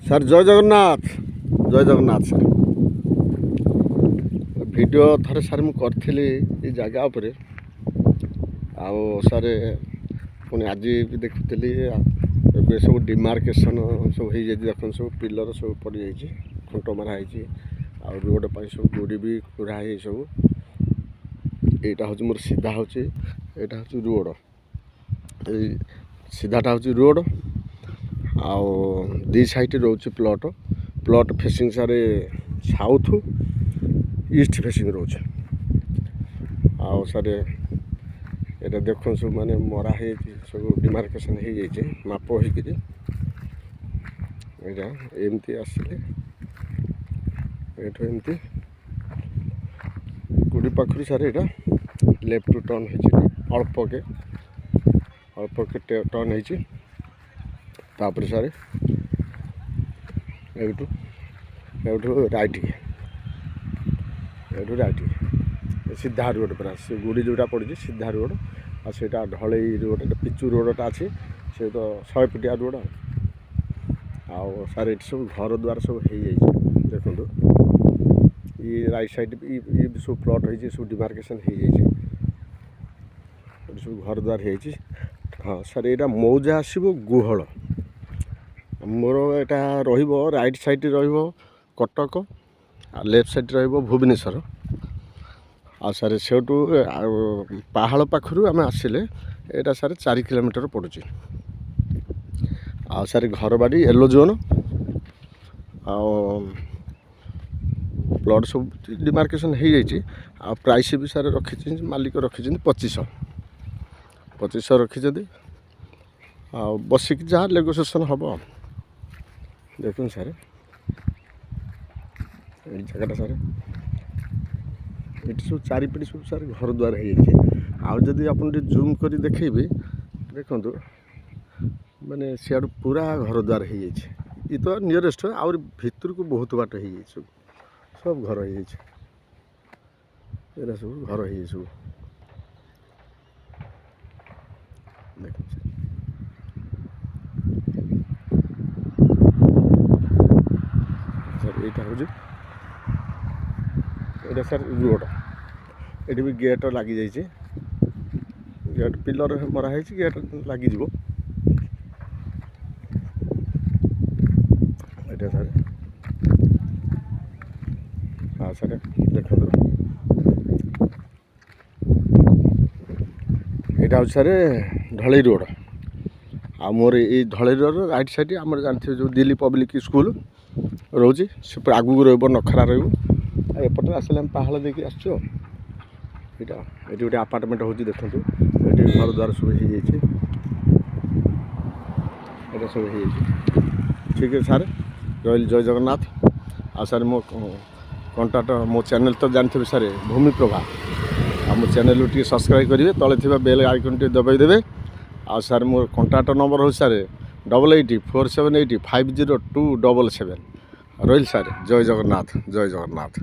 Sir ଜୟ ଜଗନ୍ନାଥ। ଜୟ Jagannath sir. Video ଥରେ sir ମୁଁ କରିଥିଲି ଏ ଜାଗା ଉପରେ, ଆଉ ସାର୍ ପୁଣି ଆଜି ବି ଦେଖୁଥିଲି ଏବେ ସବୁ ଡିମାର୍କେସନ୍ ସବୁ ହେଇଯାଇଛି। ଦେଖନ୍ତୁ ସବୁ ପିଲର ସବୁ ପଡ଼ିଯାଇଛି, ଖୁଣ୍ଟ ମରା ହେଇଛି, ଆଉ ରୋଡ଼ ପାଇଁ ସବୁ ଗୁଡ଼ି ବି କୁଢ଼ା ହେଇଯାଇଛି ସବୁ। ଏଇଟା ହେଉଛି ମୋର ସିଧା ହେଉଛି, ଏଇଟା ହେଉଛି ରୋଡ଼, ଏଇ ସିଧାଟା ହେଉଛି ରୋଡ଼, ଆଉ ଦୁଇ ସାଇଡ଼୍ ରହୁଛି ପ୍ଲଟ୍ ଫେସିଂ ସାର୍ ସାଉଥ୍ ଇଷ୍ଟ ଫେସିଂ ରହୁଛି। ଆଉ ସାର୍ ଏଇଟା ଦେଖନ୍ତୁ ସବୁ ମାନେ ମରା ହେଇଯାଇଛି, ସବୁ ଡିମାର୍କେସନ୍ ହେଇଯାଇଛି ମାପ ହେଇକିରି। ଏଇଟା ଏମିତି ଆସିଲେ ଏଇଠୁ ଏମିତି ଗୁଡ଼ି ପାଖରୁ ସାର୍ ଏଇଟା ଲେଫ୍ଟ ଟର୍ନ ହେଇଛି, ଅଳ୍ପକେ ଟର୍ନ ହେଇଛି। ତାପରେ ସାର୍ ଏଇଠୁ ରାଇଟ୍ ସିଧା ରୋଡ଼ ପୁରା, ସେ ଗୁଡ଼ି ଯେଉଁଟା ପଡ଼ିଛି ସିଧା ରୋଡ଼, ଆଉ ସେଇଟା ଢଳେଇ ରୋଡ଼, ପିଚୁ ରୋଡ଼ଟା ଅଛି, ସେ ତ 100 ଫୁଟିଆ ରୋଡ଼। ଆଉ ସାର୍ ଏଠି ସବୁ ଘର ଦ୍ୱାର ସବୁ ହେଇଯାଇଛି। ଦେଖନ୍ତୁ ଇଏ ରାଇଟ୍ ସାଇଡ଼୍ ଇଏ ସବୁ ପ୍ଲଟ୍ ହେଇଛି, ସବୁ ଡିମାର୍କେସନ୍ ହେଇଯାଇଛି, ଏଠି ସବୁ ଘର ଦ୍ୱାର ହେଇଛି। ହଁ ସାର୍ ଏଇଟା ମୌଜା ଆସିବ ଗୁହଳ। ମୋର ଏଇଟା ରହିବ ରାଇଟ୍ ସାଇଡ଼୍ ରହିବ କଟକ, ଆଉ ଲେଫ୍ଟ ସାଇଡ଼୍ ରହିବ ଭୁବନେଶ୍ୱର। ଆଉ ସାର୍ ସେଇଠୁ ପାହାଳ ପାଖରୁ ଆମେ ଆସିଲେ ଏଇଟା ସାର୍ 4 କିଲୋମିଟର ପଡ଼ୁଛି। ଆଉ ସାର୍ ଘରବାଡ଼ି ୟେଲୋ ଜୋନ୍, ଆଉ ପ୍ଲଟ୍ ସବୁ ଡିମାର୍କେସନ୍ ହେଇଯାଇଛି। ଆଉ ପ୍ରାଇସ୍ ବି ସାର୍ ରଖିଛନ୍ତି, ମାଲିକ ରଖିଛନ୍ତି 2500 ରଖିଛନ୍ତି। ଆଉ ବସିକି ଯାହା ନେଗୋସିଏସନ୍ ହେବ। ଦେଖୁନ୍ ସାର୍ ଏଇ ଜାଗାଟା ସାର୍, ଏଠି ସବୁ ଚାରିପଟେ ସବୁ ସାର୍ ଘର ଦ୍ୱାର ହେଇଯାଇଛି। ଆଉ ଯଦି ଆପଣ ଟିକେ ଜୁମ୍ କରି ଦେଖେଇବେ, ଦେଖନ୍ତୁ ମାନେ ସିଆଡ଼ୁ ପୁରା ଘର ଦ୍ୱାର ହେଇଯାଇଛି। ଏ ତ ନିୟରେଷ୍ଟ, ଆହୁରି ଭିତରକୁ ବହୁତ ବାଟ ହେଇଯାଇଛି, ସବୁ ଘର ହେଇଯାଇଛି। ଏରା ସବୁ ଘର ହେଇଯାଇଛି ସବୁ। ଦେଖନ୍ତୁ ସାର୍ ଏଇଟା ହେଉଛି, ଏଇଟା ସାର୍ ରୋଡ଼। ଏଠି ବି ଗେଟ୍ ଲାଗିଯାଇଛି, ଗେଟ୍ ପିଲର ମରା ହେଇଛି, ଗେଟ୍ ଲାଗିଯିବ। ଏଇଟା ସାର୍, ହଁ ସାର୍ ଦେଖନ୍ତୁ ଏଇଟା ହେଉଛି ସାର୍ ଢଳେଇ ରୋଡ଼। ଆଉ ମୋର ଏଇ ଢଳେଇ ରୋଡ଼ ରାଇଟ୍ ସାଇଡ଼୍ ଆମର ଜାଣିଥିବେ ଯେଉଁ ଦିଲ୍ଲୀ ପବ୍ଲିକ୍ ସ୍କୁଲ୍ ରହୁଛି, ସେ ଆଗକୁ ରହିବ, ନଖରା ରହିବ। ଆଉ ଏପଟରେ ଆସିଲେ ଆମେ ପାହାଳ ଦେଇକି ଆସିଛୁ। ଆଉ ଏଠି ଗୋଟେ ଆପାର୍ଟମେଣ୍ଟ ହେଉଛି, ଦେଖନ୍ତୁ ଏଠି ଘର ଦ୍ୱାର ସବୁ ହେଇଯାଇଛି, ଏଇଟା ସବୁ ହେଇଯାଇଛି। ଠିକ୍ ଅଛି ସାର୍, ରହିଲି, ଜୟ ଜଗନ୍ନାଥ। ଆଉ ସାର୍ ମୋ କଣ୍ଟାକ୍ଟ, ମୋ ଚ୍ୟାନେଲ୍ ତ ଜାଣିଥିବେ ସାର୍ ଭୂମିପ୍ରଭା, ଆଉ ମୋ ଚ୍ୟାନେଲ୍କୁ ଟିକେ ସବସ୍କ୍ରାଇବ୍ କରିବେ, ତଳେ ଥିବା ବେଲ୍ ଆଇକନ୍ ଟିକେ ଦବାଇ ଦେବେ। ଆଉ ସାର୍ ମୋର କଣ୍ଟାକ୍ଟ ନମ୍ବର ହେଉଛି ସାର୍ 8847850277। ରହିଲି ସାର୍, ଜୟ ଜଗନ୍ନାଥ, ଜୟ ଜଗନ୍ନାଥ।